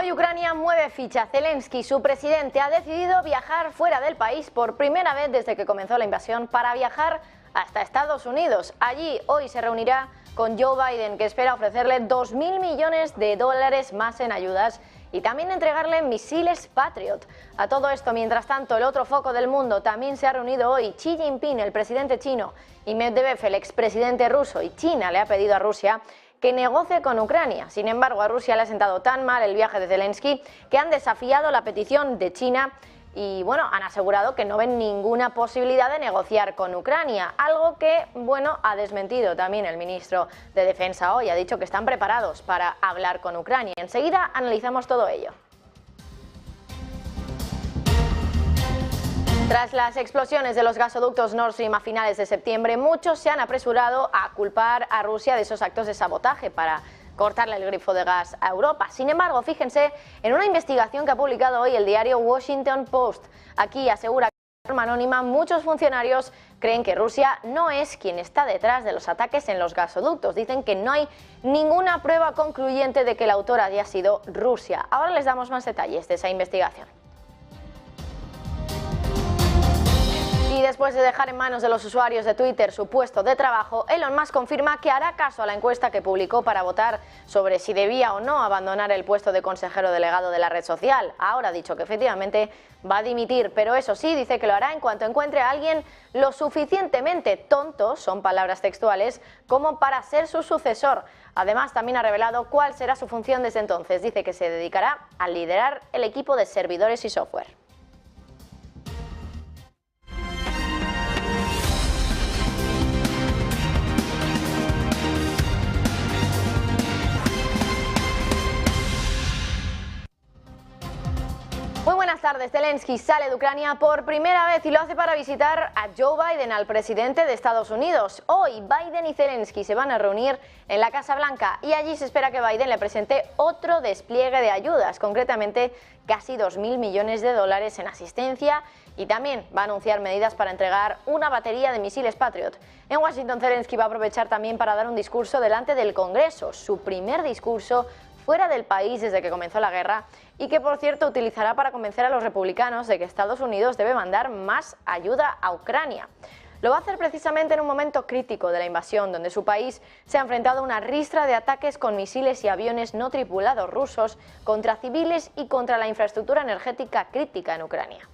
Hoy Ucrania mueve ficha. Zelensky, su presidente, ha decidido viajar fuera del país por primera vez desde que comenzó la invasión para viajar hasta Estados Unidos. Allí hoy se reunirá con Joe Biden, que espera ofrecerle 2.000 millones de dólares más en ayudas y también entregarle misiles Patriot. A todo esto, mientras tanto, el otro foco del mundo también se ha reunido hoy. Xi Jinping, el presidente chino, y Medvedev, el expresidente ruso, y China le ha pedido a Rusia que negocie con Ucrania. Sin embargo, a Rusia le ha sentado tan mal el viaje de Zelensky que han desafiado la petición de China y han asegurado que no ven ninguna posibilidad de negociar con Ucrania, algo que ha desmentido también el ministro de Defensa hoy. Ha dicho que están preparados para hablar con Ucrania. Enseguida analizamos todo ello. Tras las explosiones de los gasoductos Nord Stream a finales de septiembre, muchos se han apresurado a culpar a Rusia de esos actos de sabotaje para cortarle el grifo de gas a Europa. Sin embargo, fíjense en una investigación que ha publicado hoy el diario Washington Post. Aquí asegura que de forma anónima muchos funcionarios creen que Rusia no es quien está detrás de los ataques en los gasoductos. Dicen que no hay ninguna prueba concluyente de que el autor haya sido Rusia. Ahora les damos más detalles de esa investigación. Y después de dejar en manos de los usuarios de Twitter su puesto de trabajo, Elon Musk confirma que hará caso a la encuesta que publicó para votar sobre si debía o no abandonar el puesto de consejero delegado de la red social. Ahora ha dicho que efectivamente va a dimitir, pero eso sí, dice que lo hará en cuanto encuentre a alguien lo suficientemente tonto, son palabras textuales, como para ser su sucesor. Además, también ha revelado cuál será su función desde entonces. Dice que se dedicará a liderar el equipo de servidores y software. Muy buenas tardes. Zelensky sale de Ucrania por primera vez y lo hace para visitar a Joe Biden, al presidente de Estados Unidos. Hoy Biden y Zelensky se van a reunir en la Casa Blanca y allí se espera que Biden le presente otro despliegue de ayudas, concretamente casi 2.000 millones de dólares en asistencia, y también va a anunciar medidas para entregar una batería de misiles Patriot. En Washington, Zelensky va a aprovechar también para dar un discurso delante del Congreso, su primer discurso fuera del país desde que comenzó la guerra, y que por cierto utilizará para convencer a los republicanos de que Estados Unidos debe mandar más ayuda a Ucrania. Lo va a hacer precisamente en un momento crítico de la invasión, donde su país se ha enfrentado a una ristra de ataques con misiles y aviones no tripulados rusos contra civiles y contra la infraestructura energética crítica en Ucrania.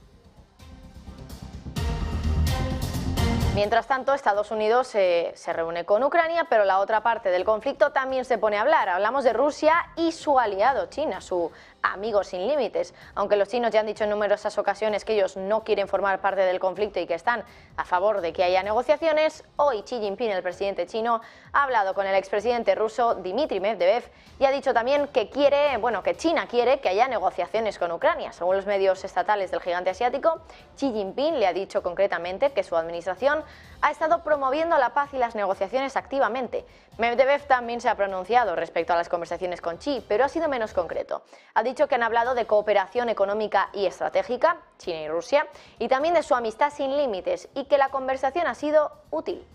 Mientras tanto, Estados Unidos se reúne con Ucrania, pero la otra parte del conflicto también se pone a hablar. Hablamos de Rusia y su aliado China, su amigo sin límites. Aunque los chinos ya han dicho en numerosas ocasiones que ellos no quieren formar parte del conflicto y que están a favor de que haya negociaciones, hoy Xi Jinping, el presidente chino, ha hablado con el expresidente ruso Dmitry Medvedev y ha dicho también que que China quiere que haya negociaciones con Ucrania. Según los medios estatales del gigante asiático, Xi Jinping le ha dicho concretamente que su administración ha estado promoviendo la paz y las negociaciones activamente. Medvedev también se ha pronunciado respecto a las conversaciones con Xi, pero ha sido menos concreto. Ha dicho que han hablado de cooperación económica y estratégica, China y Rusia, y también de su amistad sin límites, y que la conversación ha sido útil.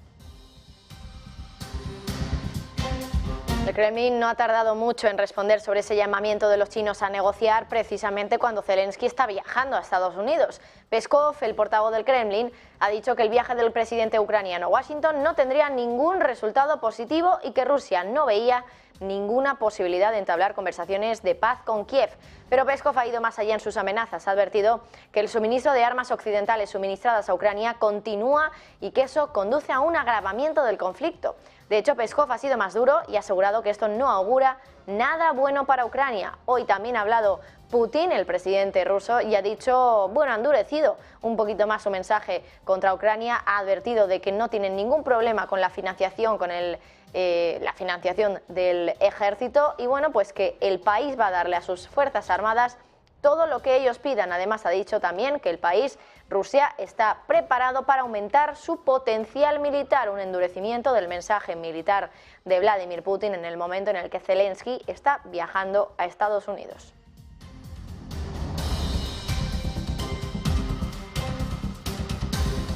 El Kremlin no ha tardado mucho en responder sobre ese llamamiento de los chinos a negociar precisamente cuando Zelensky está viajando a Estados Unidos. Peskov, el portavoz del Kremlin, ha dicho que el viaje del presidente ucraniano a Washington no tendría ningún resultado positivo y que Rusia no veía ninguna posibilidad de entablar conversaciones de paz con Kiev. Pero Peskov ha ido más allá en sus amenazas. Ha advertido que el suministro de armas occidentales suministradas a Ucrania continúa y que eso conduce a un agravamiento del conflicto. De hecho, Peskov ha sido más duro y ha asegurado que esto no augura nada bueno para Ucrania. Hoy también ha hablado Putin, el presidente ruso, y ha dicho, ha endurecido un poquito más su mensaje contra Ucrania. Ha advertido de que no tienen ningún problema con la financiación, la financiación del ejército, y pues que el país va a darle a sus fuerzas armadas todo lo que ellos pidan. Además, ha dicho también que el país, Rusia, está preparado para aumentar su potencial militar, un endurecimiento del mensaje militar de Vladimir Putin en el momento en el que Zelensky está viajando a Estados Unidos.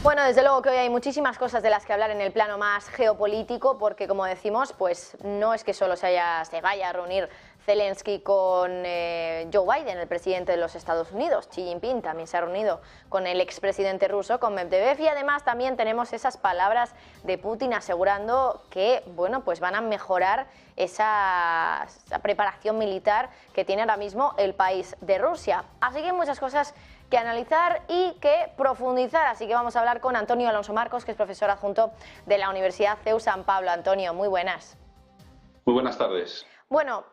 Bueno, desde luego que hoy hay muchísimas cosas de las que hablar en el plano más geopolítico, porque como decimos, pues no es que solo se vaya a reunir Zelensky con Joe Biden, el presidente de los Estados Unidos. Xi Jinping también se ha reunido con el expresidente ruso, con Medvedev, y además también tenemos esas palabras de Putin asegurando que, bueno, pues van a mejorar esa preparación militar que tiene ahora mismo el país de Rusia. Así que hay muchas cosas que analizar y que profundizar. Así que vamos a hablar con Antonio Alonso Marcos, que es profesor adjunto de la Universidad CEU San Pablo. Antonio, muy buenas. Muy buenas tardes. Bueno,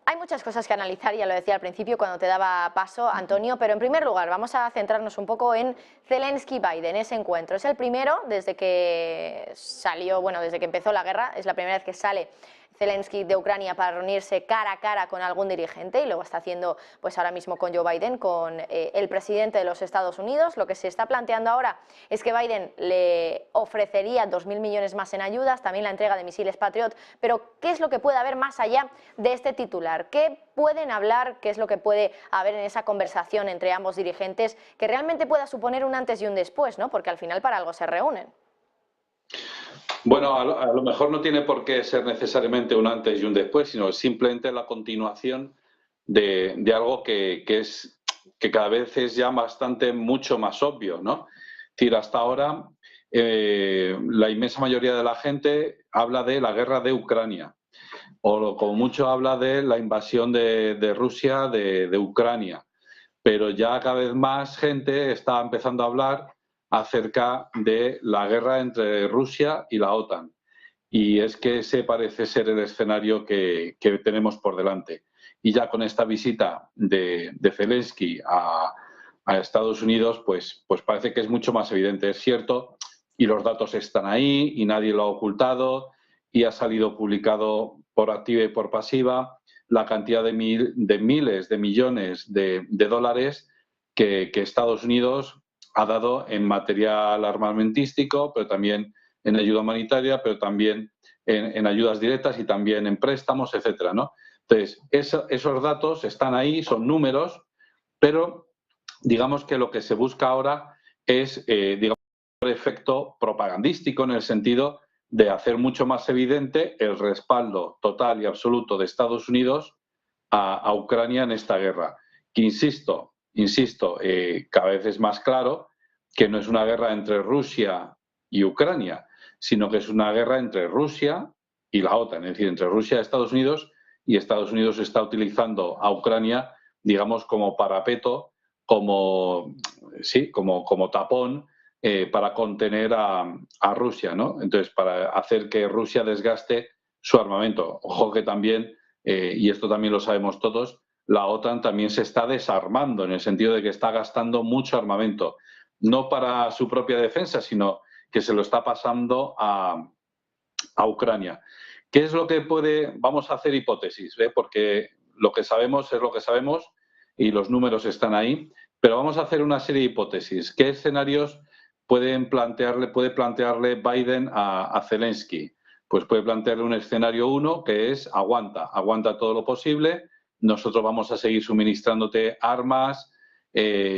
hay muchas cosas que analizar, ya lo decía al principio cuando te daba paso, Antonio, pero en primer lugar vamos a centrarnos un poco en Zelensky-Biden, ese encuentro. Es el primero desde que salió, bueno, desde que empezó la guerra, es la primera vez que sale Zelensky de Ucrania para reunirse cara a cara con algún dirigente, y lo está haciendo pues ahora mismo con Joe Biden, con el presidente de los Estados Unidos. Lo que se está planteando ahora es que Biden le ofrecería 2.000 millones más en ayudas, también la entrega de misiles Patriot, pero ¿qué es lo que puede haber más allá de este titular? ¿Qué pueden hablar? ¿Qué es lo que puede haber en esa conversación entre ambos dirigentes que realmente pueda suponer un antes y un después, ¿no? Porque al final para algo se reúnen. Bueno, a lo mejor no tiene por qué ser necesariamente un antes y un después, sino simplemente la continuación de algo que cada vez es ya mucho más obvio, ¿no? Es decir, hasta ahora la inmensa mayoría de la gente habla de la guerra de Ucrania, o como mucho habla de la invasión de Rusia de Ucrania, pero ya cada vez más gente está empezando a hablar acerca de la guerra entre Rusia y la OTAN. Y es que ese parece ser el escenario que tenemos por delante. Y ya con esta visita de Zelensky a Estados Unidos, pues parece que es mucho más evidente. Es cierto, y los datos están ahí, y nadie lo ha ocultado, y ha salido publicado por activa y por pasiva la cantidad de miles de millones de dólares que Estados Unidos ha dado en material armamentístico, pero también en ayuda humanitaria, pero también en ayudas directas y también en préstamos, etcétera, ¿no? Entonces, esos datos están ahí, son números, pero digamos que lo que se busca ahora es, digamos, el efecto propagandístico, en el sentido de hacer mucho más evidente el respaldo total y absoluto de Estados Unidos a Ucrania en esta guerra. Que insisto, cada vez es más claro que no es una guerra entre Rusia y Ucrania, sino que es una guerra entre Rusia y la OTAN, es decir, entre Rusia y Estados Unidos está utilizando a Ucrania, digamos, como parapeto, como tapón para contener a Rusia, ¿no? Entonces, para hacer que Rusia desgaste su armamento. Ojo que también, y esto también lo sabemos todos, la OTAN también se está desarmando, en el sentido de que está gastando mucho armamento, no para su propia defensa, sino que se lo está pasando a Ucrania. ¿Qué es lo que vamos a hacer hipótesis, porque lo que sabemos es lo que sabemos y los números están ahí, pero vamos a hacer una serie de hipótesis. ¿Qué escenarios puede plantearle Biden a Zelensky? Pues puede plantearle un escenario 1, que es aguanta todo lo posible, nosotros vamos a seguir suministrándote armas,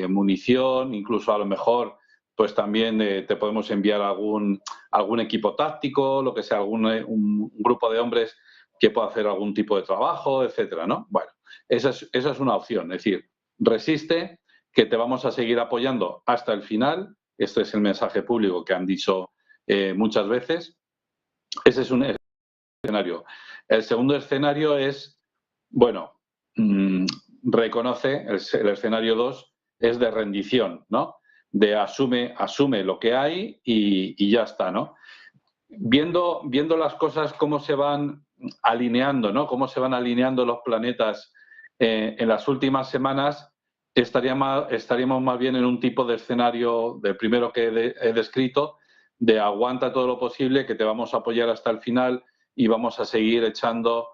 munición, incluso a lo mejor pues también te podemos enviar algún equipo táctico, lo que sea, un grupo de hombres que pueda hacer algún tipo de trabajo, etcétera, ¿no? Bueno, esa es una opción, es decir, resiste, que te vamos a seguir apoyando hasta el final. Este es el mensaje público que han dicho muchas veces. Ese es un escenario. El segundo escenario es, bueno, reconoce, el escenario 2 es de rendición, ¿no? De asume lo que hay y ya está, ¿no? Viendo las cosas cómo se van alineando, ¿no? Cómo se van alineando los planetas en las últimas semanas, estaríamos más bien en un tipo de escenario, del primero que he descrito, de aguanta todo lo posible, que te vamos a apoyar hasta el final y vamos a seguir echando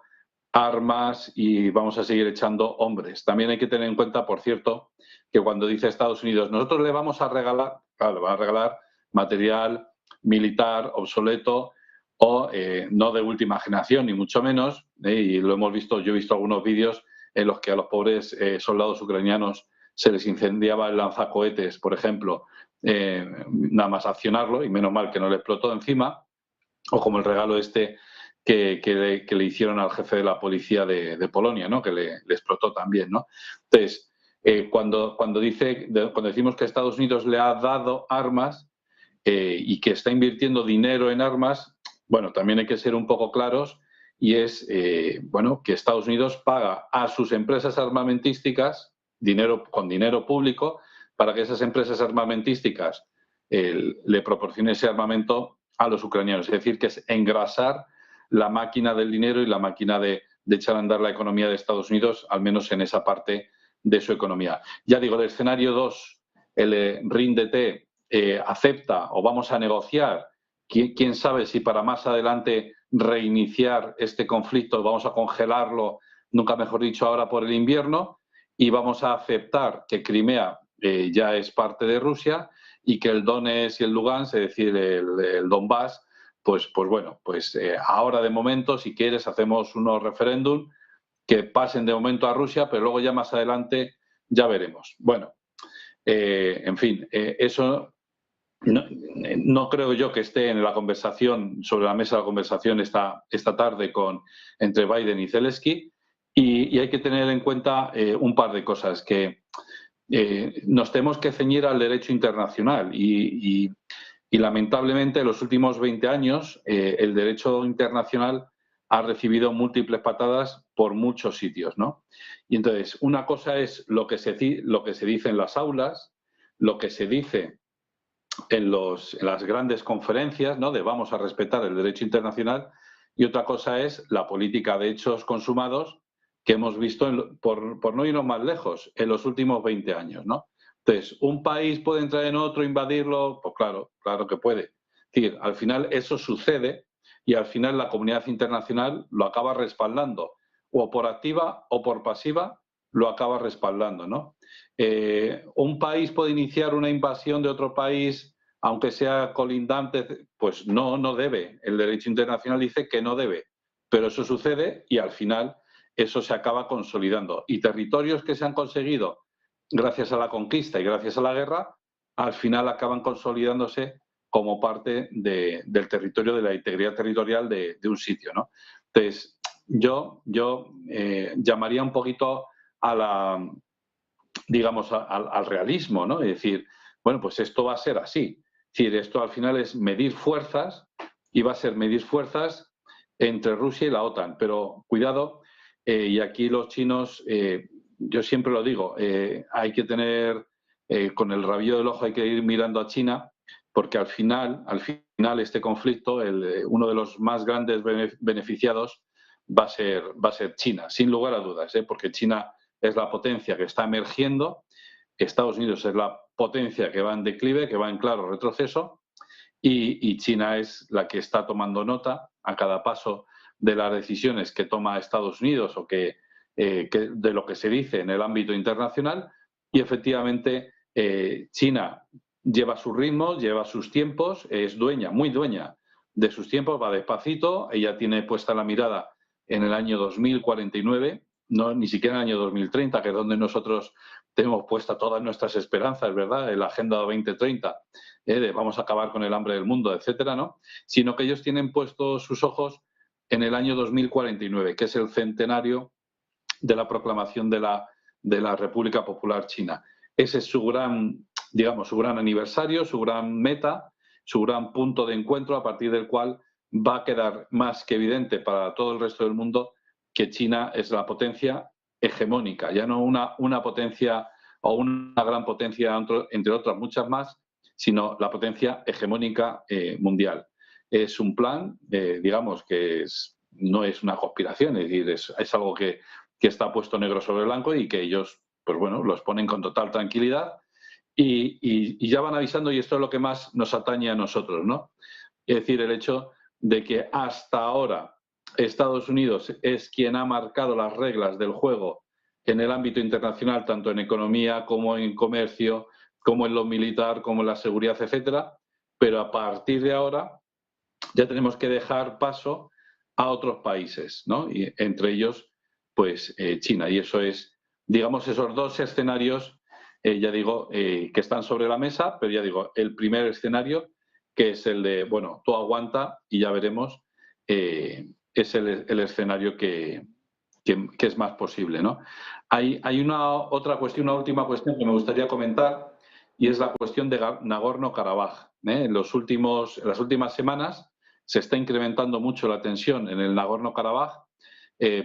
armas y vamos a seguir echando hombres. También hay que tener en cuenta, por cierto, que cuando dice Estados Unidos, nosotros le vamos a regalar, claro, le van a regalar material militar obsoleto o no de última generación, ni mucho menos, y lo hemos visto, yo he visto algunos vídeos en los que a los pobres soldados ucranianos se les incendiaba el lanzacohetes, por ejemplo, nada más accionarlo, y menos mal que no le explotó encima, o como el regalo este que le hicieron al jefe de la policía de Polonia, ¿no? Que le explotó también, ¿no? Entonces, cuando decimos que Estados Unidos le ha dado armas y que está invirtiendo dinero en armas, bueno, también hay que ser un poco claros y es, bueno, que Estados Unidos paga a sus empresas armamentísticas con dinero público para que esas empresas armamentísticas le proporcionen ese armamento a los ucranianos. Es decir, que es engrasar la máquina del dinero y la máquina de echar a andar la economía de Estados Unidos, al menos en esa parte de su economía. Ya digo, el escenario 2, el ríndete, acepta o vamos a negociar, quién sabe si para más adelante reiniciar este conflicto, vamos a congelarlo, nunca mejor dicho, ahora por el invierno, y vamos a aceptar que Crimea ya es parte de Rusia y que el Donetsk y el Lugansk, es decir, el Donbass, pues bueno, ahora de momento, si quieres, hacemos unos referéndum que pasen de momento a Rusia, pero luego ya más adelante ya veremos. Bueno, en fin, eso no creo yo que esté en la conversación, sobre la mesa de la conversación esta tarde entre Biden y Zelensky, y hay que tener en cuenta un par de cosas, que nos tenemos que ceñir al derecho internacional y lamentablemente en los últimos 20 años el derecho internacional ha recibido múltiples patadas por muchos sitios, ¿no? Y entonces, una cosa es lo que se dice en las aulas, lo que se dice en las grandes conferencias, ¿no? De vamos a respetar el derecho internacional, y otra cosa es la política de hechos consumados que hemos visto, por no irnos más lejos, en los últimos 20 años, ¿no? Entonces, ¿un país puede entrar en otro, invadirlo? Pues claro que puede. Es decir, al final eso sucede y al final la comunidad internacional lo acaba respaldando, o por activa o por pasiva lo acaba respaldando, ¿no? ¿Un país puede iniciar una invasión de otro país aunque sea colindante? Pues no debe. El derecho internacional dice que no debe, pero eso sucede y al final eso se acaba consolidando. Y territorios que se han conseguido gracias a la conquista y gracias a la guerra, al final acaban consolidándose como parte del territorio, de la integridad territorial de un sitio, ¿no? Entonces, yo llamaría un poquito digamos, al realismo, ¿no? Es decir, bueno, pues esto va a ser así. Es decir, esto al final es medir fuerzas y va a ser medir fuerzas entre Rusia y la OTAN. Pero cuidado, y aquí los chinos, yo siempre lo digo, hay que tener, con el rabillo del ojo hay que ir mirando a China, porque al final este conflicto, uno de los más grandes beneficiados va a ser China, sin lugar a dudas, porque China es la potencia que está emergiendo, Estados Unidos es la potencia que va en declive, que va en claro retroceso, y China es la que está tomando nota a cada paso de las decisiones que toma Estados Unidos o de lo que se dice en el ámbito internacional, y efectivamente China lleva sus ritmos, lleva sus tiempos, es dueña, muy dueña de sus tiempos, va despacito, ella tiene puesta la mirada en el año 2049, no, ni siquiera en el año 2030, que es donde nosotros tenemos puestas todas nuestras esperanzas, ¿verdad? En la Agenda 2030, de vamos a acabar con el hambre del mundo, etcétera, ¿no? Sino que ellos tienen puestos sus ojos en el año 2049, que es el centenario de la proclamación de la República Popular China. Ese es su gran, digamos, su gran aniversario, su gran meta, su gran punto de encuentro, a partir del cual va a quedar más que evidente para todo el resto del mundo que China es la potencia hegemónica, ya no una potencia o una gran potencia entre otras muchas más, sino la potencia hegemónica mundial. Es un plan, digamos, que no es una conspiración, es decir, es algo que está puesto negro sobre blanco y que ellos, pues bueno, los ponen con total tranquilidad y ya van avisando, y esto es lo que más nos atañe a nosotros, ¿no? Es decir, el hecho de que hasta ahora Estados Unidos es quien ha marcado las reglas del juego en el ámbito internacional, tanto en economía como en comercio, como en lo militar, como en la seguridad, etcétera, pero a partir de ahora ya tenemos que dejar paso a otros países, ¿no? Y entre ellos, pues China. Y eso es, digamos, esos dos escenarios, ya digo, que están sobre la mesa, pero ya digo, el primer escenario, que es el de, bueno, tú aguanta y ya veremos es el escenario que es más posible, ¿no? Hay una otra cuestión, una última cuestión que me gustaría comentar, y es la cuestión de Nagorno-Karabaj. En las últimas semanas se está incrementando mucho la tensión en el Nagorno-Karabaj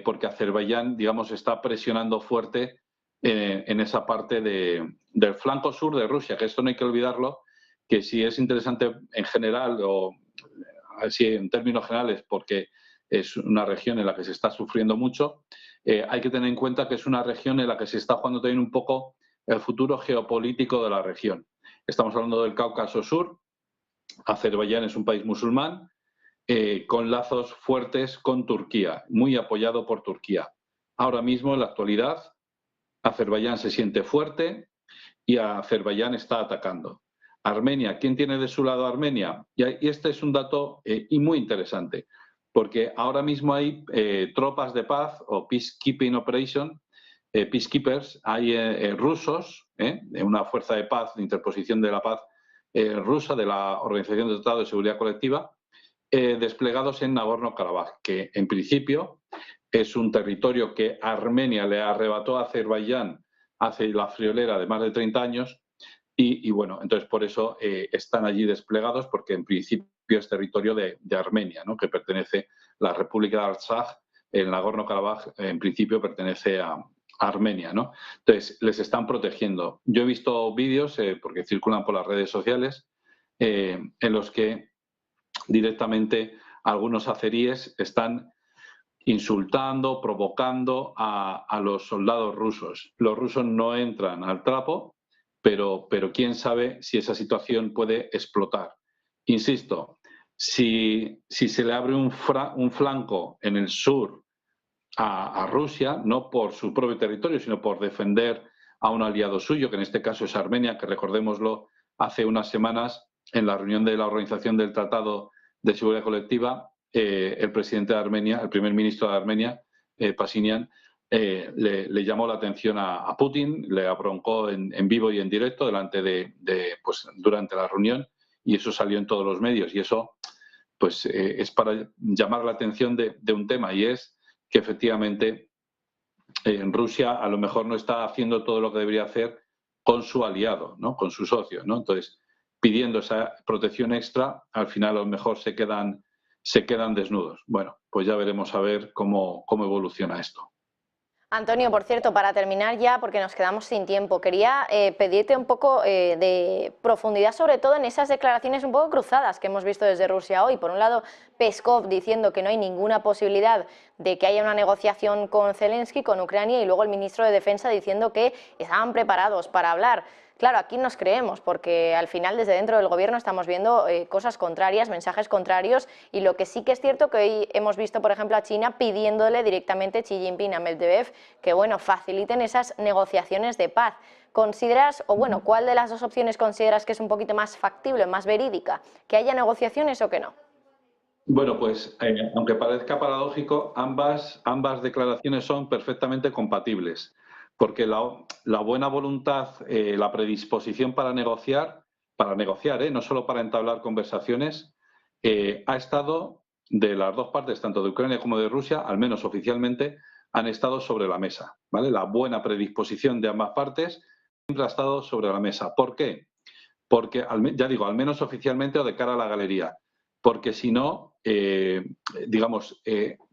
porque Azerbaiyán, digamos, está presionando fuerte en esa parte del flanco sur de Rusia, que esto no hay que olvidarlo, que sí es interesante en general o así en términos generales porque es una región en la que se está sufriendo mucho, hay que tener en cuenta que es una región en la que se está jugando también un poco el futuro geopolítico de la región. Estamos hablando del Cáucaso Sur. Azerbaiyán es un país musulmán con lazos fuertes con Turquía, muy apoyado por Turquía. Ahora mismo, en la actualidad, Azerbaiyán se siente fuerte y Azerbaiyán está atacando. Armenia, ¿quién tiene de su lado a Armenia? Y este es un dato y muy interesante, porque ahora mismo hay tropas de paz o peacekeeping operation, peacekeepers, hay rusos, una fuerza de paz, de interposición de la paz rusa de la Organización del Tratado de Seguridad Colectiva, desplegados en Nagorno-Karabaj, que en principio es un territorio que Armenia le arrebató a Azerbaiyán hace la friolera de más de 30 años y bueno, entonces por eso están allí desplegados porque en principio es territorio de Armenia, ¿no? Que pertenece la República de Artsaj, el Nagorno-Karabaj en principio pertenece a Armenia, ¿no? Entonces les están protegiendo. Yo he visto vídeos, porque circulan por las redes sociales, en los que directamente algunos azeríes están insultando, provocando a los soldados rusos. Los rusos no entran al trapo, pero quién sabe si esa situación puede explotar. Insisto, si se le abre un flanco en el sur a Rusia, no por su propio territorio, sino por defender a un aliado suyo, que en este caso es Armenia, que recordémoslo, hace unas semanas, en la reunión de la Organización del Tratado de Seguridad Colectiva, el presidente de Armenia, el primer ministro de Armenia, Pashinyan, le llamó la atención a Putin, le abroncó en vivo y en directo pues, durante la reunión, y eso salió en todos los medios. Y eso pues, es para llamar la atención de un tema, y es que efectivamente en Rusia a lo mejor no está haciendo todo lo que debería hacer con su aliado, ¿no? Con su socio, ¿no? Entonces, pidiendo esa protección extra, al final a lo mejor se quedan desnudos. Bueno, pues ya veremos a ver cómo evoluciona esto. Antonio, por cierto, para terminar ya, porque nos quedamos sin tiempo, quería pedirte un poco de profundidad, sobre todo en esas declaraciones un poco cruzadas que hemos visto desde Rusia hoy. Por un lado, Peskov diciendo que no hay ninguna posibilidad de que haya una negociación con Zelensky, con Ucrania, y luego el ministro de Defensa diciendo que estaban preparados para hablar. Claro, aquí nos creemos, porque al final desde dentro del gobierno estamos viendo cosas contrarias, mensajes contrarios, y lo que sí que es cierto que hoy hemos visto, por ejemplo, a China pidiéndole directamente Xi Jinping a Medvedev que, bueno, faciliten esas negociaciones de paz. ¿Consideras, o bueno, cuál de las dos opciones consideras que es un poquito más factible, más verídica, que haya negociaciones o que no? Bueno, pues aunque parezca paradójico, ambas declaraciones son perfectamente compatibles, porque la buena voluntad, la predisposición para negociar, no solo para entablar conversaciones, ha estado de las dos partes, tanto de Ucrania como de Rusia, al menos oficialmente, han estado sobre la mesa, ¿vale? La buena predisposición de ambas partes siempre ha estado sobre la mesa. ¿Por qué? Porque, ya digo, al menos oficialmente o de cara a la galería, porque si no, digamos,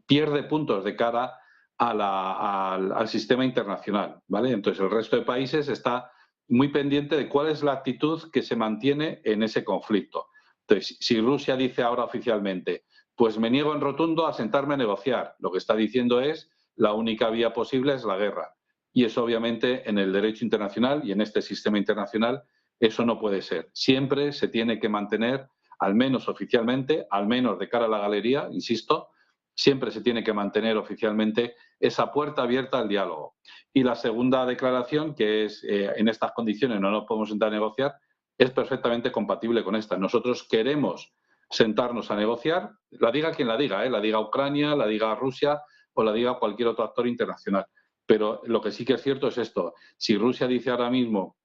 pierde puntos de cara al sistema internacional, ¿vale? Entonces el resto de países está muy pendiente de cuál es la actitud que se mantiene en ese conflicto. Entonces, si Rusia dice ahora oficialmente, pues me niego en rotundo a sentarme a negociar, lo que está diciendo es la única vía posible es la guerra. Y eso obviamente en el derecho internacional y en este sistema internacional eso no puede ser. Siempre se tiene que mantener, al menos oficialmente, al menos de cara a la galería, insisto, siempre se tiene que mantener oficialmente esa puerta abierta al diálogo. Y la segunda declaración, que es en estas condiciones no nos podemos sentar a negociar, es perfectamente compatible con esta. Nosotros queremos sentarnos a negociar, la diga quien la diga Ucrania, la diga Rusia o la diga cualquier otro actor internacional. Pero lo que sí que es cierto es esto. Si Rusia dice ahora mismo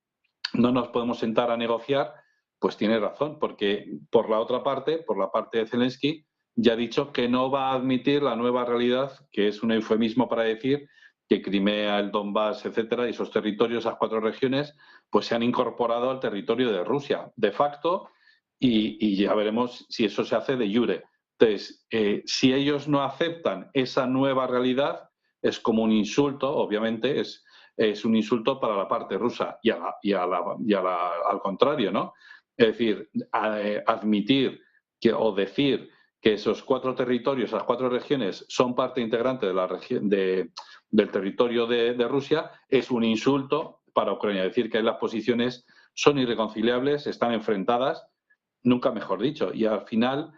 no nos podemos sentar a negociar, pues tiene razón, porque por la otra parte, por la parte de Zelensky, ya ha dicho que no va a admitir la nueva realidad, que es un eufemismo para decir que Crimea, el Donbass, etcétera, y esos territorios, esas 4 regiones, pues se han incorporado al territorio de Rusia, de facto, y ya veremos si eso se hace de jure. Entonces, si ellos no aceptan esa nueva realidad, es como un insulto, obviamente, es un insulto para la parte rusa y al contrario, ¿no? Es decir, admitir o decir que esos 4 territorios, esas 4 regiones, son parte integrante de la región del territorio de Rusia, es un insulto para Ucrania. Es decir, que las posiciones son irreconciliables, están enfrentadas, nunca mejor dicho. Y al final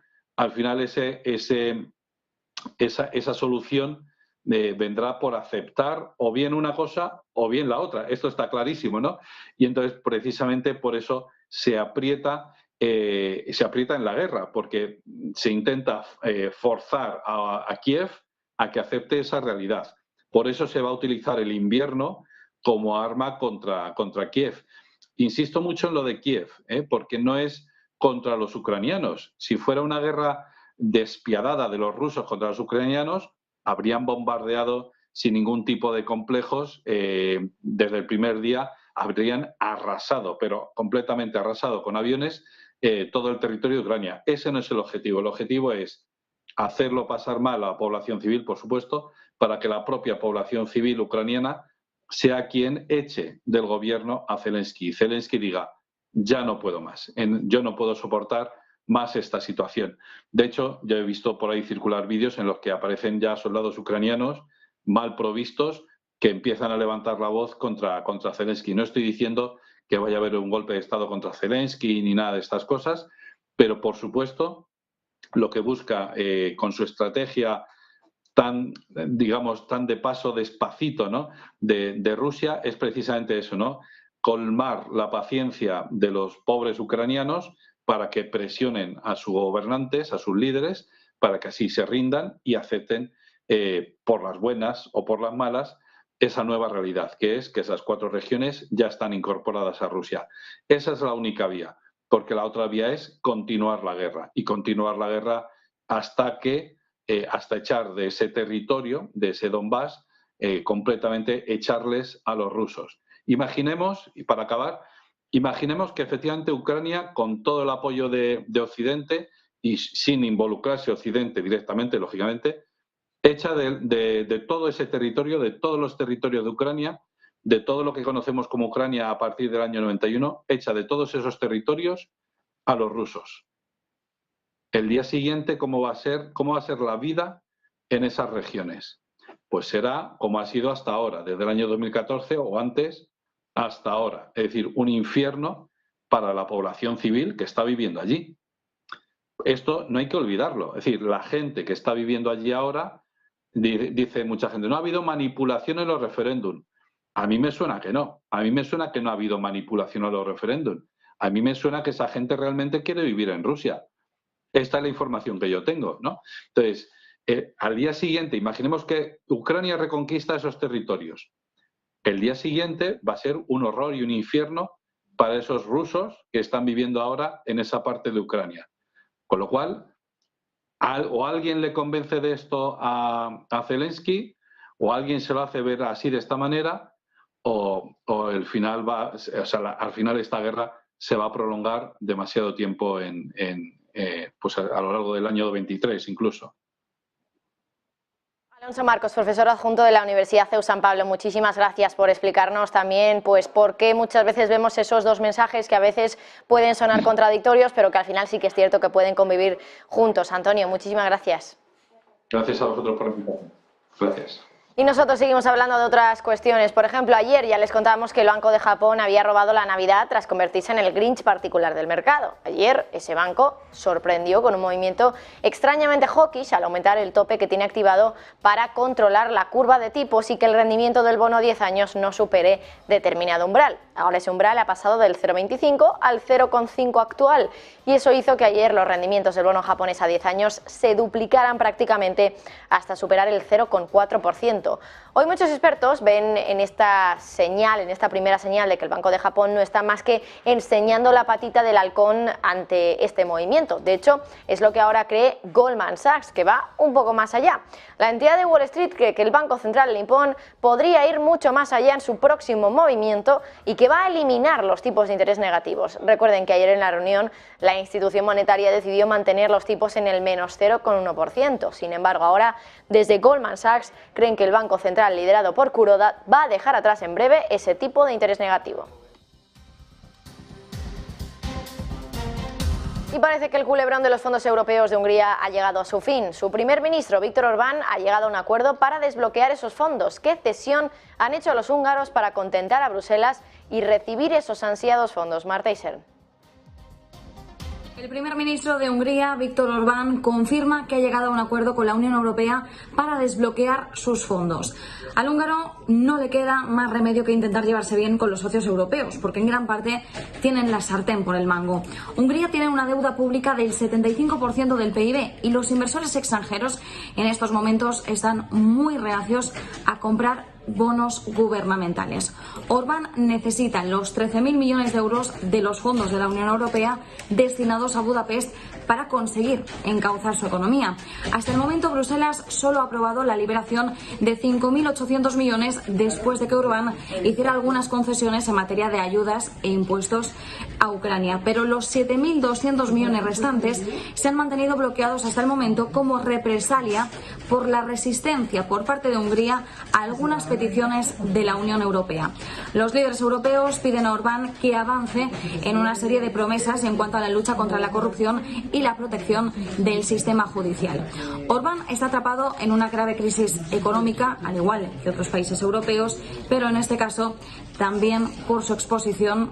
esa solución vendrá por aceptar o bien una cosa o bien la otra. Esto está clarísimo, ¿no? Y entonces, precisamente por eso se aprieta en la guerra, porque se intenta forzar a Kiev a que acepte esa realidad. Por eso se va a utilizar el invierno como arma contra Kiev. Insisto mucho en lo de Kiev, porque no es contra los ucranianos. Si fuera una guerra despiadada de los rusos contra los ucranianos, habrían bombardeado sin ningún tipo de complejos. Desde el primer día habrían arrasado, pero completamente arrasado con aviones, todo el territorio de Ucrania. Ese no es el objetivo. El objetivo es hacerlo pasar mal a la población civil, por supuesto, para que la propia población civil ucraniana sea quien eche del gobierno a Zelensky. Zelensky diga, ya no puedo más, yo no puedo soportar más esta situación. De hecho, ya he visto por ahí circular vídeos en los que aparecen ya soldados ucranianos mal provistos que empiezan a levantar la voz contra Zelensky. No estoy diciendo que vaya a haber un golpe de Estado contra Zelensky ni nada de estas cosas, pero por supuesto lo que busca con su estrategia tan de paso despacito, ¿no?, de Rusia es precisamente eso, ¿no?, colmar la paciencia de los pobres ucranianos para que presionen a sus gobernantes, a sus líderes, para que así se rindan y acepten por las buenas o por las malas esa nueva realidad, que es que esas 4 regiones ya están incorporadas a Rusia. Esa es la única vía, porque la otra vía es continuar la guerra, y continuar la guerra hasta echar de ese territorio, de ese Donbass, completamente echarles a los rusos. Imaginemos, y para acabar, imaginemos que efectivamente Ucrania, con todo el apoyo de Occidente y sin involucrarse Occidente directamente, lógicamente, echa de todo ese territorio, de todos los territorios de Ucrania, de todo lo que conocemos como Ucrania a partir del año 91, echa de todos esos territorios a los rusos. El día siguiente, ¿cómo va a ser la vida en esas regiones? Pues será como ha sido hasta ahora, desde el año 2014 o antes hasta ahora. Es decir, un infierno para la población civil que está viviendo allí. Esto no hay que olvidarlo. Es decir, la gente que está viviendo allí ahora, dice mucha gente, no ha habido manipulación en los referéndums. A mí me suena que no. A mí me suena que no ha habido manipulación en los referéndums. A mí me suena que esa gente realmente quiere vivir en Rusia. Esta es la información que yo tengo, ¿no? Entonces, al día siguiente, imaginemos que Ucrania reconquista esos territorios. El día siguiente va a ser un horror y un infierno para esos rusos que están viviendo ahora en esa parte de Ucrania. Con lo cual, o alguien le convence de esto a Zelensky, o alguien se lo hace ver así de esta manera, o al final al final esta guerra se va a prolongar demasiado tiempo pues a lo largo del año 23 incluso. Alonso Marcos, profesor adjunto de la Universidad CEU San Pablo, muchísimas gracias por explicarnos también pues por qué muchas veces vemos esos dos mensajes que a veces pueden sonar contradictorios, pero que al final sí que es cierto que pueden convivir juntos. Antonio, muchísimas gracias. Gracias a vosotros por invitarme. Gracias. Y nosotros seguimos hablando de otras cuestiones. Por ejemplo, ayer ya les contábamos que el Banco de Japón había robado la Navidad tras convertirse en el Grinch particular del mercado. Ayer ese banco sorprendió con un movimiento extrañamente hawkish al aumentar el tope que tiene activado para controlar la curva de tipos y que el rendimiento del bono a 10 años no supere determinado umbral. Ahora ese umbral ha pasado del 0,25 al 0,5 actual y eso hizo que ayer los rendimientos del bono japonés a 10 años se duplicaran prácticamente hasta superar el 0,4%. momento. Hoy muchos expertos ven en esta señal, en esta primera señal de que el Banco de Japón no está más que enseñando la patita del halcón ante este movimiento. De hecho, es lo que ahora cree Goldman Sachs, que va un poco más allá. La entidad de Wall Street cree que el Banco Central nipón podría ir mucho más allá en su próximo movimiento y que va a eliminar los tipos de interés negativos. Recuerden que ayer en la reunión la institución monetaria decidió mantener los tipos en el menos 0,1%. Sin embargo, ahora desde Goldman Sachs creen que el Banco Central, liderado por Kuroda, va a dejar atrás en breve ese tipo de interés negativo. Y parece que el culebrón de los fondos europeos de Hungría ha llegado a su fin. Su primer ministro, Viktor Orbán, ha llegado a un acuerdo para desbloquear esos fondos. ¿Qué cesión han hecho los húngaros para contentar a Bruselas y recibir esos ansiados fondos? Marta Isern. El primer ministro de Hungría, Viktor Orbán, confirma que ha llegado a un acuerdo con la Unión Europea para desbloquear sus fondos. Al húngaro no le queda más remedio que intentar llevarse bien con los socios europeos, porque en gran parte tienen la sartén por el mango. Hungría tiene una deuda pública del 75% del PIB y los inversores extranjeros en estos momentos están muy reacios a comprar bonos gubernamentales. Orbán necesita los 13.000 millones de euros de los fondos de la Unión Europea destinados a Budapest para conseguir encauzar su economía. Hasta el momento, Bruselas solo ha aprobado la liberación de 5.800 millones después de que Orbán hiciera algunas concesiones en materia de ayudas e impuestos a Ucrania. Pero los 7.200 millones restantes se han mantenido bloqueados hasta el momento como represalia por la resistencia por parte de Hungría a algunas peticiones de la Unión Europea. Los líderes europeos piden a Orbán que avance en una serie de promesas en cuanto a la lucha contra la corrupción y la protección del sistema judicial. Orbán está atrapado en una grave crisis económica, al igual que otros países europeos, pero en este caso también por su exposición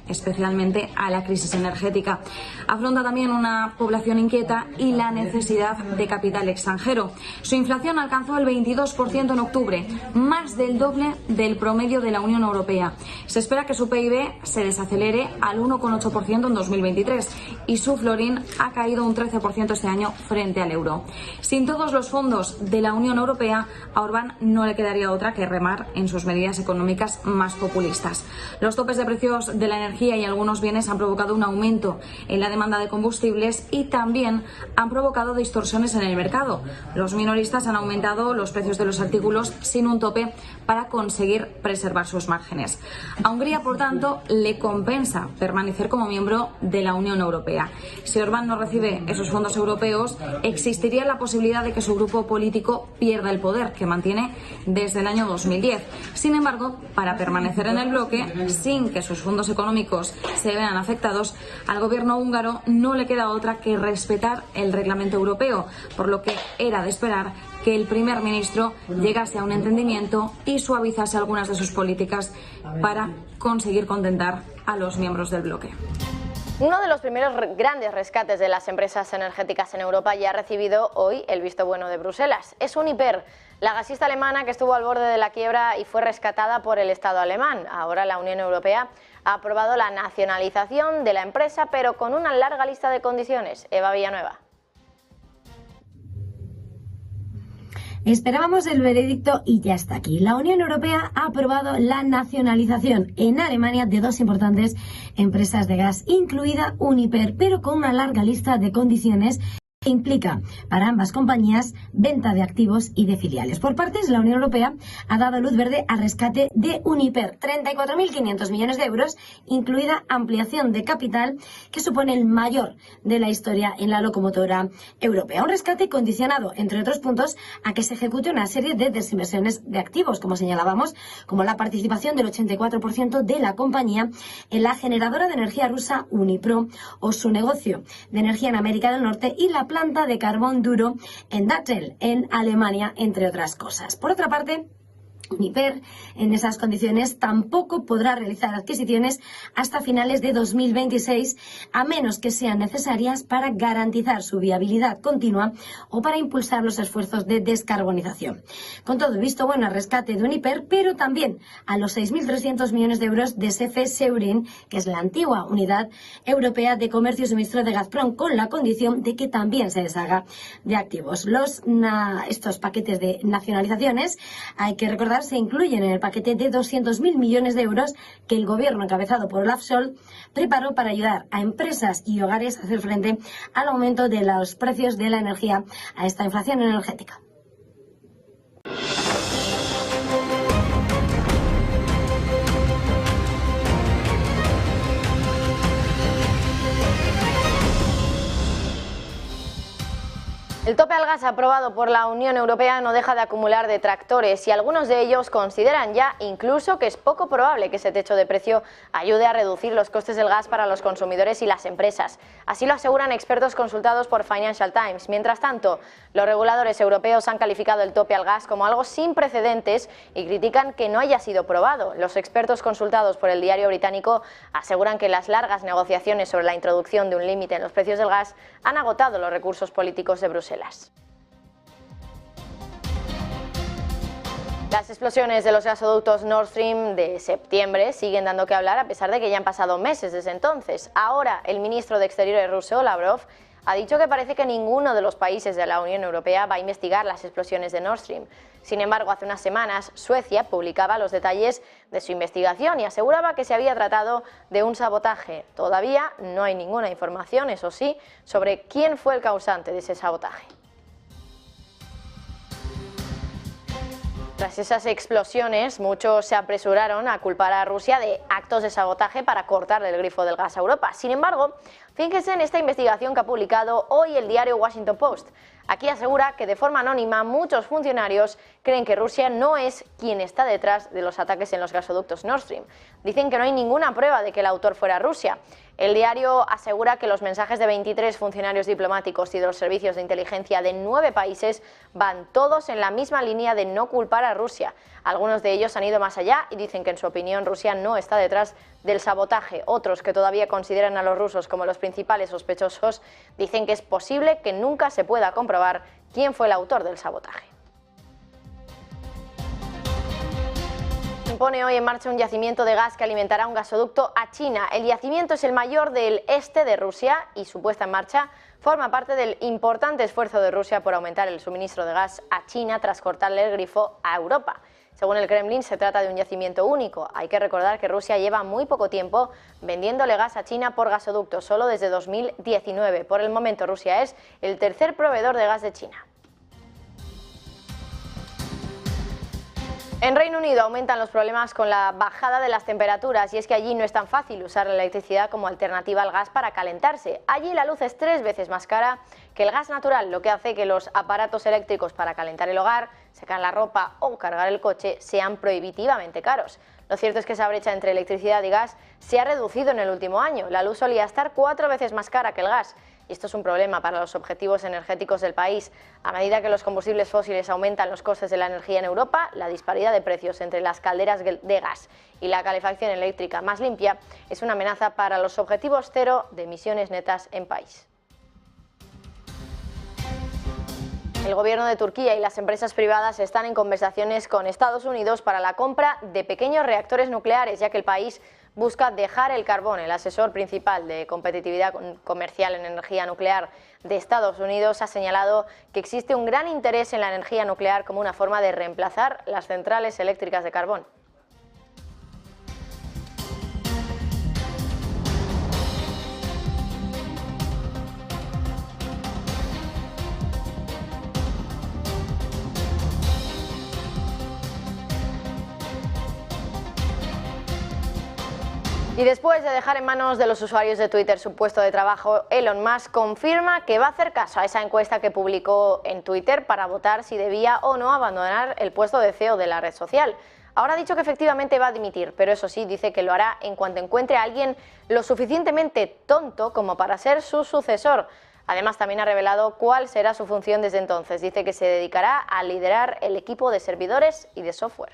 especialmente a la crisis energética. Afronta también una población inquieta y la necesidad de capital extranjero. Su inflación alcanzó el 22% en octubre, más del doble del promedio de la Unión Europea. Se espera que su PIB se desacelere al 1,8% en 2023 y su florín ha caído un 13% este año frente al euro. Sin todos los fondos de la Unión Europea, a Orbán no le quedaría otra que remar en sus medidas económicas más populistas. Los topes de precios de la energía y algunos bienes han provocado un aumento en la demanda de combustibles y también han provocado distorsiones en el mercado. Los minoristas han aumentado los precios de los artículos sin un tope para conseguir preservar sus márgenes. A Hungría, por tanto, le compensa permanecer como miembro de la Unión Europea. Si Orbán no recibe esos fondos europeos, existiría la posibilidad de que su grupo político pierda el poder que mantiene desde el año 2010. Sin embargo, para permanecer en el bloque, sin que sus fondos económicos se vean afectados, al gobierno húngaro no le queda otra que respetar el reglamento europeo, por lo que era de esperar que el primer ministro llegase a un entendimiento y suavizase algunas de sus políticas para conseguir contentar a los miembros del bloque. Uno de los primeros grandes rescates de las empresas energéticas en Europa ya ha recibido hoy el visto bueno de Bruselas. Es Uniper, la gasista alemana que estuvo al borde de la quiebra y fue rescatada por el Estado alemán. Ahora la Unión Europea ha aprobado la nacionalización de la empresa, pero con una larga lista de condiciones. Eva Villanueva. Esperábamos el veredicto y ya está aquí. La Unión Europea ha aprobado la nacionalización en Alemania de dos importantes empresas de gas, incluida Uniper, pero con una larga lista de condiciones que implica para ambas compañías venta de activos y de filiales. Por partes, la Unión Europea ha dado luz verde al rescate de Uniper, 34.500 millones de euros, incluida ampliación de capital, que supone el mayor de la historia en la locomotora europea. Un rescate condicionado, entre otros puntos, a que se ejecute una serie de desinversiones de activos, como señalábamos, como la participación del 84% de la compañía en la generadora de energía rusa Unipro o su negocio de energía en América del Norte y la planta de carbón duro en Datteln, en Alemania, entre otras cosas. Por otra parte, Uniper, en esas condiciones, tampoco podrá realizar adquisiciones hasta finales de 2026, a menos que sean necesarias para garantizar su viabilidad continua o para impulsar los esfuerzos de descarbonización. Con todo, visto bueno al rescate de Uniper, pero también a los 6.300 millones de euros de SEFE Seurin, que es la antigua Unidad Europea de Comercio y Suministro de Gazprom, con la condición de que también se deshaga de activos. Estos paquetes de nacionalizaciones, hay que recordar, se incluyen en el paquete de 200.000 millones de euros que el gobierno encabezado por Olaf Scholz preparó para ayudar a empresas y hogares a hacer frente al aumento de los precios de la energía, a esta inflación energética. El tope al gas aprobado por la Unión Europea no deja de acumular detractores y algunos de ellos consideran ya incluso que es poco probable que ese techo de precio ayude a reducir los costes del gas para los consumidores y las empresas. Así lo aseguran expertos consultados por Financial Times. Mientras tanto, los reguladores europeos han calificado el tope al gas como algo sin precedentes y critican que no haya sido probado. Los expertos consultados por el diario británico aseguran que las largas negociaciones sobre la introducción de un límite en los precios del gas han agotado los recursos políticos de Bruselas. Las explosiones de los gasoductos Nord Stream de septiembre siguen dando que hablar a pesar de que ya han pasado meses desde entonces. Ahora, el ministro de Exteriores ruso, Lavrov, ha dicho que parece que ninguno de los países de la Unión Europea va a investigar las explosiones de Nord Stream. Sin embargo, hace unas semanas, Suecia publicaba los detalles de su investigación y aseguraba que se había tratado de un sabotaje. Todavía no hay ninguna información, eso sí, sobre quién fue el causante de ese sabotaje. Tras esas explosiones, muchos se apresuraron a culpar a Rusia de actos de sabotaje para cortarle el grifo del gas a Europa. Sin embargo, fíjense en esta investigación que ha publicado hoy el diario Washington Post. Aquí asegura que de forma anónima muchos funcionarios creen que Rusia no es quien está detrás de los ataques en los gasoductos Nord Stream. Dicen que no hay ninguna prueba de que el autor fuera Rusia. El diario asegura que los mensajes de 23 funcionarios diplomáticos y de los servicios de inteligencia de 9 países van todos en la misma línea de no culpar a Rusia. Algunos de ellos han ido más allá y dicen que en su opinión Rusia no está detrás del sabotaje. Otros, que todavía consideran a los rusos como los principales sospechosos, dicen que es posible que nunca se pueda comprobar quién fue el autor del sabotaje. Se pone hoy en marcha un yacimiento de gas que alimentará un gasoducto a China. El yacimiento es el mayor del este de Rusia y su puesta en marcha forma parte del importante esfuerzo de Rusia por aumentar el suministro de gas a China tras cortarle el grifo a Europa. Según el Kremlin, se trata de un yacimiento único. Hay que recordar que Rusia lleva muy poco tiempo vendiéndole gas a China por gasoducto, solo desde 2019. Por el momento, Rusia es el tercer proveedor de gas de China. En Reino Unido aumentan los problemas con la bajada de las temperaturas y es que allí no es tan fácil usar la electricidad como alternativa al gas para calentarse. Allí la luz es 3 veces más cara que el gas natural, lo que hace que los aparatos eléctricos para calentar el hogar, secar la ropa o cargar el coche sean prohibitivamente caros. Lo cierto es que esa brecha entre electricidad y gas se ha reducido en el último año. La luz solía estar 4 veces más cara que el gas. Y esto es un problema para los objetivos energéticos del país. A medida que los combustibles fósiles aumentan los costes de la energía en Europa, la disparidad de precios entre las calderas de gas y la calefacción eléctrica más limpia es una amenaza para los objetivos cero de emisiones netas en país. El gobierno de Turquía y las empresas privadas están en conversaciones con Estados Unidos para la compra de pequeños reactores nucleares, ya que el país busca dejar el carbón. El asesor principal de competitividad comercial en energía nuclear de Estados Unidos ha señalado que existe un gran interés en la energía nuclear como una forma de reemplazar las centrales eléctricas de carbón. Y después de dejar en manos de los usuarios de Twitter su puesto de trabajo, Elon Musk confirma que va a hacer caso a esa encuesta que publicó en Twitter para votar si debía o no abandonar el puesto de CEO de la red social. Ahora ha dicho que efectivamente va a dimitir, pero eso sí, dice que lo hará en cuanto encuentre a alguien lo suficientemente tonto como para ser su sucesor. Además, también ha revelado cuál será su función desde entonces. Dice que se dedicará a liderar el equipo de servidores y de software.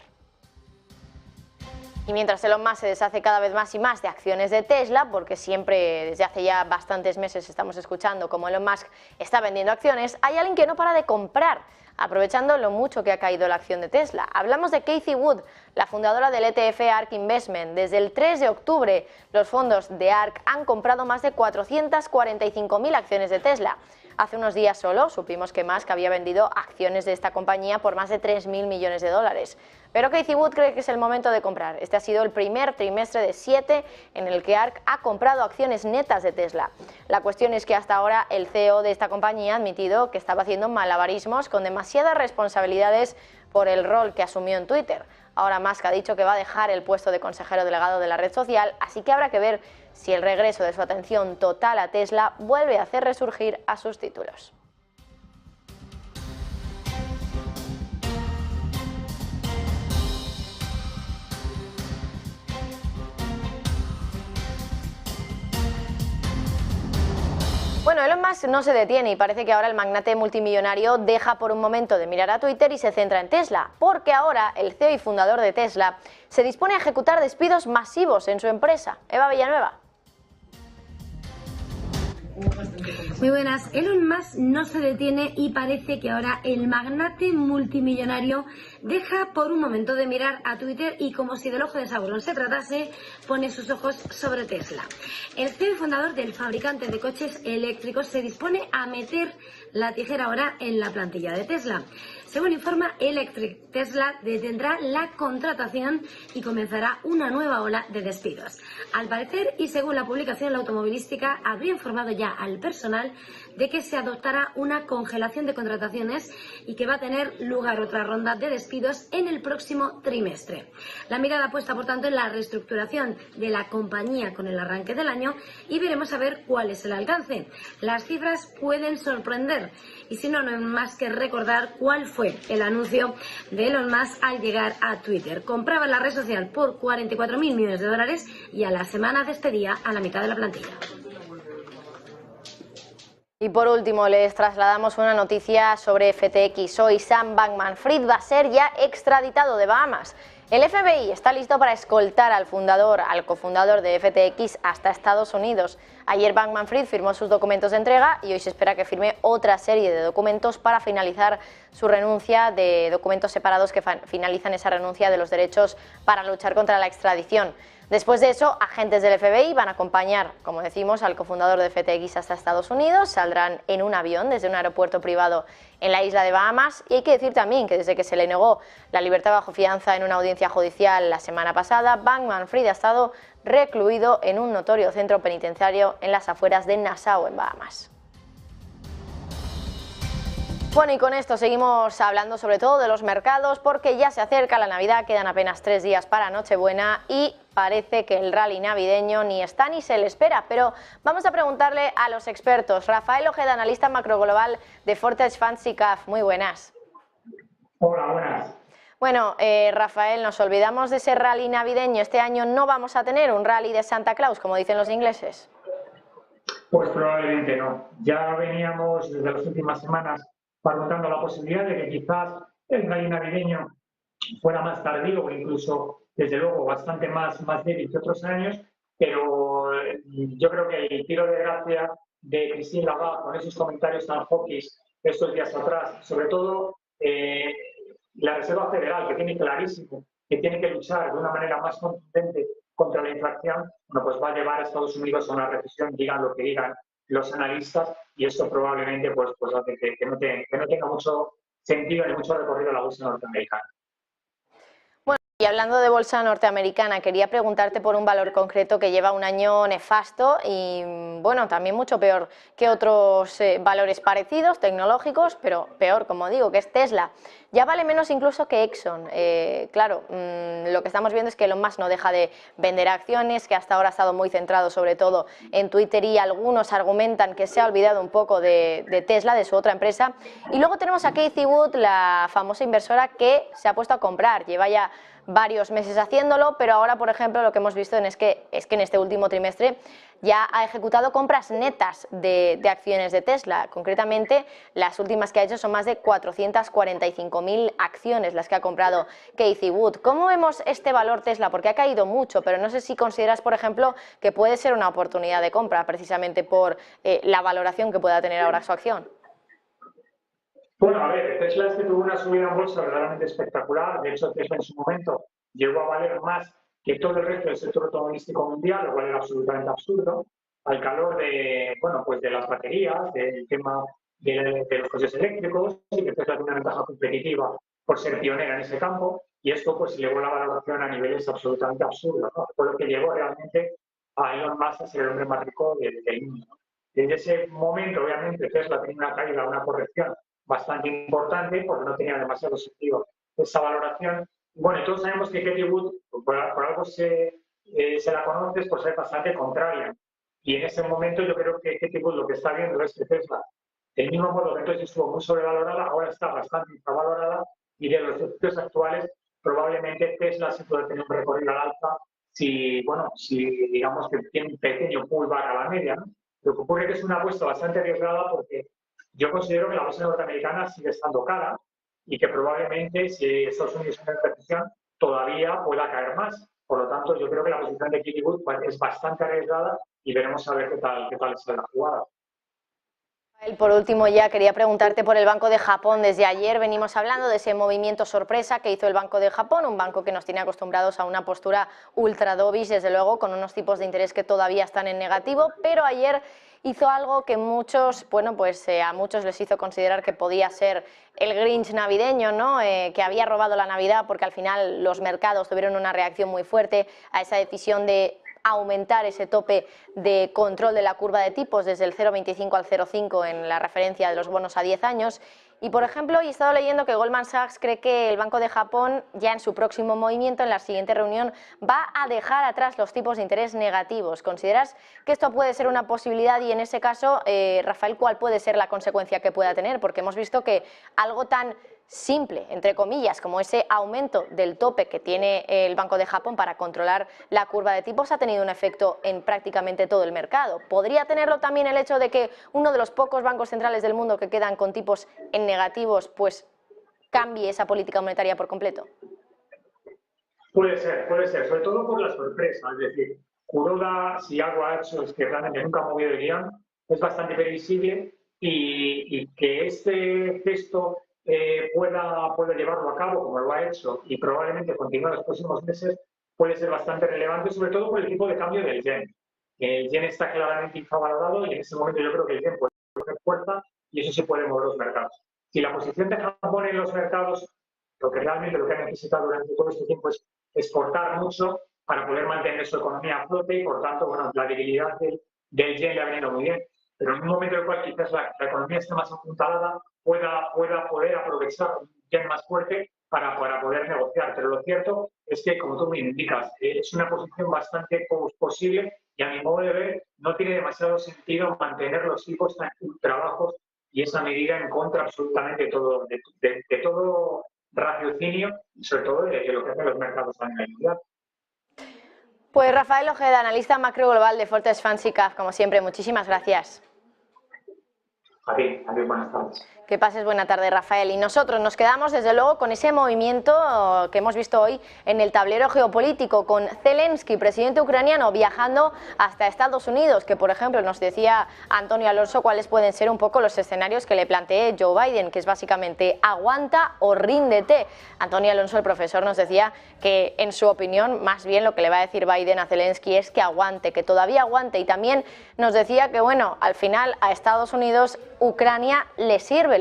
Y mientras Elon Musk se deshace cada vez más y más de acciones de Tesla, porque siempre desde hace ya bastantes meses estamos escuchando cómo Elon Musk está vendiendo acciones, hay alguien que no para de comprar, aprovechando lo mucho que ha caído la acción de Tesla. Hablamos de Cathie Wood, la fundadora del ETF ARK Investment. Desde el 3 de octubre, los fondos de ARK han comprado más de 445.000 acciones de Tesla. Hace unos días solo supimos que Musk había vendido acciones de esta compañía por más de 3.000 millones de dólares. Pero Cathie Wood cree que es el momento de comprar. Este ha sido el primer trimestre de 7 en el que ARK ha comprado acciones netas de Tesla. La cuestión es que hasta ahora el CEO de esta compañía ha admitido que estaba haciendo malabarismos con demasiadas responsabilidades por el rol que asumió en Twitter. Ahora Musk ha dicho que va a dejar el puesto de consejero delegado de la red social, así que habrá que ver si el regreso de su atención total a Tesla vuelve a hacer resurgir a sus títulos. Bueno, Elon Musk no se detiene y parece que ahora el magnate multimillonario deja por un momento de mirar a Twitter y se centra en Tesla, porque ahora el CEO y fundador de Tesla se dispone a ejecutar despidos masivos en su empresa. Eva Villanueva. Muy buenas. Elon Musk no se detiene y parece que ahora el magnate multimillonario deja por un momento de mirar a Twitter y, como si del ojo de Sauron se tratase, pone sus ojos sobre Tesla. El CEO y fundador del fabricante de coches eléctricos se dispone a meter la tijera ahora en la plantilla de Tesla. Según informa Electric, Tesla detendrá la contratación y comenzará una nueva ola de despidos. Al parecer, y según la publicación La Automovilística, habría informado ya al personal de que se adoptará una congelación de contrataciones y que va a tener lugar otra ronda de despidos en el próximo trimestre. La mirada puesta, por tanto, en la reestructuración de la compañía con el arranque del año y veremos a ver cuál es el alcance. Las cifras pueden sorprender y si no, no hay más que recordar cuál fue el anuncio de Elon Musk al llegar a Twitter. Compraba la red social por 44.000 millones de dólares y a la semana despedía a la mitad de la plantilla. Y por último, les trasladamos una noticia sobre FTX. Hoy Sam Bankman-Fried va a ser ya extraditado de Bahamas. El FBI está listo para escoltar al cofundador de FTX hasta Estados Unidos. Ayer Bankman-Fried firmó sus documentos de entrega y hoy se espera que firme otra serie de documentos para finalizar su renuncia, de documentos separados que finalizan esa renuncia de los derechos para luchar contra la extradición. Después de eso, agentes del FBI van a acompañar, como decimos, al cofundador de FTX hasta Estados Unidos. Saldrán en un avión desde un aeropuerto privado en la isla de Bahamas. Y hay que decir también que desde que se le negó la libertad bajo fianza en una audiencia judicial la semana pasada, Bankman-Fried ha estado recluido en un notorio centro penitenciario en las afueras de Nassau, en Bahamas. Bueno, y con esto seguimos hablando sobre todo de los mercados porque ya se acerca la Navidad, quedan apenas 3 días para Nochebuena y parece que el rally navideño ni está ni se le espera, pero vamos a preguntarle a los expertos. Rafael Ojeda, analista macroglobal de Fortage Funds SICAV. Muy buenas. Hola, buenas. Bueno, Rafael, nos olvidamos de ese rally navideño. Este año no vamos a tener un rally de Santa Claus, como dicen los ingleses. Pues probablemente no. Ya veníamos desde las últimas semanas preguntando la posibilidad de que quizás el rally navideño fuera más tardío o incluso, desde luego, bastante más débil que otros años, pero yo creo que el tiro de gracia de Christine Lagarde con esos comentarios tan hawkish estos días atrás, sobre todo la Reserva Federal, que tiene clarísimo que tiene que luchar de una manera más contundente contra la inflación, bueno, pues va a llevar a Estados Unidos a una recesión, digan lo que digan los analistas, y esto probablemente pues hace que no tenga mucho sentido ni mucho recorrido la bolsa norteamericana. Bueno, y hablando de bolsa norteamericana, quería preguntarte por un valor concreto que lleva un año nefasto y, bueno, también mucho peor que otros valores parecidos, tecnológicos, pero peor, como digo, que es Tesla. Ya vale menos incluso que Exxon. Claro, lo que estamos viendo es que Elon Musk no deja de vender acciones, que hasta ahora ha estado muy centrado sobre todo en Twitter y algunos argumentan que se ha olvidado un poco de Tesla, de su otra empresa. Y luego tenemos a Cathie Wood, la famosa inversora que se ha puesto a comprar. Lleva ya varios meses haciéndolo, pero ahora, por ejemplo, lo que hemos visto es que en este último trimestre ya ha ejecutado compras netas de acciones de Tesla. Concretamente, las últimas que ha hecho son más de 445.000 5.000 acciones las que ha comprado Cathie Wood. ¿Cómo vemos este valor Tesla? Porque ha caído mucho, pero no sé si consideras, por ejemplo, que puede ser una oportunidad de compra precisamente por la valoración que pueda tener ahora su acción. Bueno, a ver, Tesla es que tuvo una subida en bolsa verdaderamente espectacular. De hecho, Tesla en su momento llegó a valer más que todo el resto del sector automovilístico mundial, lo cual era absolutamente absurdo, al calor de, bueno, pues de las baterías, del tema de los coches eléctricos, y que Tesla tiene una ventaja competitiva por ser pionera en ese campo, y esto pues elevó la valoración a niveles absolutamente absurdos, ¿no? Fue lo que llevó realmente a Elon Musk a ser el hombre más rico del mundo, ¿no? Desde ese momento, obviamente, Tesla tenía una caída, una corrección bastante importante, porque no tenía demasiado sentido esa valoración. Bueno, y todos sabemos que Cathie Wood, por algo se la conoce, por ser bastante contraria. Y en ese momento yo creo que Cathie Wood lo que está viendo es que Tesla, del mismo modo que entonces estuvo muy sobrevalorada, ahora está bastante infravalorada, y de los precios actuales probablemente Tesla se puede tener un recorrido al alza si, bueno, si digamos que tiene un pequeño pullback a la media, ¿no? Lo que ocurre es que es una apuesta bastante arriesgada porque yo considero que la bolsa norteamericana sigue estando cara y que probablemente si Estados Unidos entra en recesión todavía pueda caer más. Por lo tanto, yo creo que la posición de Cathie Wood es bastante arriesgada y veremos a ver qué tal será la jugada. Por último, ya quería preguntarte por el Banco de Japón. Desde ayer venimos hablando de ese movimiento sorpresa que hizo el Banco de Japón, un banco que nos tiene acostumbrados a una postura ultra dovish, desde luego, con unos tipos de interés que todavía están en negativo, pero ayer hizo algo que muchos, bueno, pues a muchos les hizo considerar que podía ser el Grinch navideño, ¿no? Que había robado la Navidad, porque al final los mercados tuvieron una reacción muy fuerte a esa decisión de aumentar ese tope de control de la curva de tipos desde el 0,25 al 0,5 en la referencia de los bonos a 10 años. Y, por ejemplo, he estado leyendo que Goldman Sachs cree que el Banco de Japón, ya en su próximo movimiento, en la siguiente reunión, va a dejar atrás los tipos de interés negativos. ¿Consideras que esto puede ser una posibilidad? Y en ese caso, Rafael, ¿cuál puede ser la consecuencia que pueda tener? Porque hemos visto que algo tan simple, entre comillas, como ese aumento del tope que tiene el Banco de Japón para controlar la curva de tipos ha tenido un efecto en prácticamente todo el mercado. ¿Podría tenerlo también el hecho de que uno de los pocos bancos centrales del mundo que quedan con tipos en negativos pues cambie esa política monetaria por completo? Puede ser, sobre todo por la sorpresa, es decir, Kuroda, si algo ha hecho es que realmente nunca ha movido el guión, es bastante previsible y que este gesto pueda llevarlo a cabo como lo ha hecho y probablemente continúe en los próximos meses puede ser bastante relevante, sobre todo por el tipo de cambio del yen. El yen está claramente infravalorado y en ese momento yo creo que el yen puede coger fuerza y eso sí puede mover los mercados. Si la posición de Japón en los mercados, lo que realmente lo que ha necesitado durante todo este tiempo es exportar mucho para poder mantener su economía a flote y por tanto, bueno, la debilidad del yen le ha venido muy bien. Pero en un momento en el cual quizás la economía esté más apuntalada, pueda poder aprovechar un yen más fuerte para poder negociar. Pero lo cierto es que, como tú me indicas, es una posición bastante posible y a mi modo de ver no tiene demasiado sentido mantener los tipos tan ultra bajos y esa medida en contra absolutamente de todo raciocinio y sobre todo de lo que hacen los mercados a nivel mundial. Pues Rafael Ojeda, analista macro global de Fortress Fancy Cap, como siempre, muchísimas gracias. Adiós, buenas tardes. Que pases buena tarde, Rafael. Y nosotros nos quedamos, desde luego, con ese movimiento que hemos visto hoy en el tablero geopolítico, con Zelensky, presidente ucraniano, viajando hasta Estados Unidos, que, por ejemplo, nos decía Antonio Alonso cuáles pueden ser un poco los escenarios que le plantee Joe Biden, que es básicamente aguanta o ríndete. Antonio Alonso, el profesor, nos decía que, en su opinión, más bien lo que le va a decir Biden a Zelensky es que aguante, que todavía aguante. Y también nos decía que, bueno, al final a Estados Unidos Ucrania le sirve,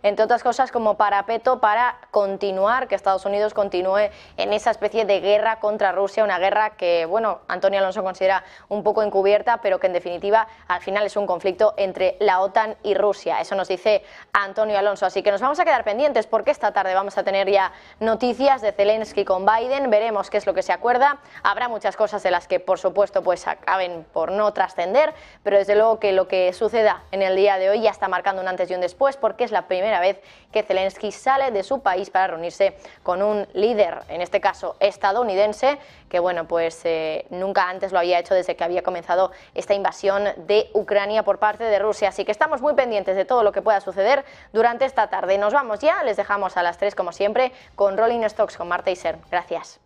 entre otras cosas, como parapeto para continuar, que Estados Unidos continúe en esa especie de guerra contra Rusia, una guerra que, bueno, Antonio Alonso considera un poco encubierta, pero que en definitiva al final es un conflicto entre la OTAN y Rusia. Eso nos dice Antonio Alonso, así que nos vamos a quedar pendientes porque esta tarde vamos a tener ya noticias de Zelensky con Biden, veremos qué es lo que se acuerda, habrá muchas cosas de las que por supuesto pues acaben por no trascender, pero desde luego que lo que suceda en el día de hoy ya está marcando un antes y un después Pues porque es la primera vez que Zelensky sale de su país para reunirse con un líder, en este caso estadounidense, que bueno, pues nunca antes lo había hecho desde que había comenzado esta invasión de Ucrania por parte de Rusia. Así que estamos muy pendientes de todo lo que pueda suceder durante esta tarde. Nos vamos ya, les dejamos a las 3 como siempre con Rolling Stocks con Marta Iser. Gracias.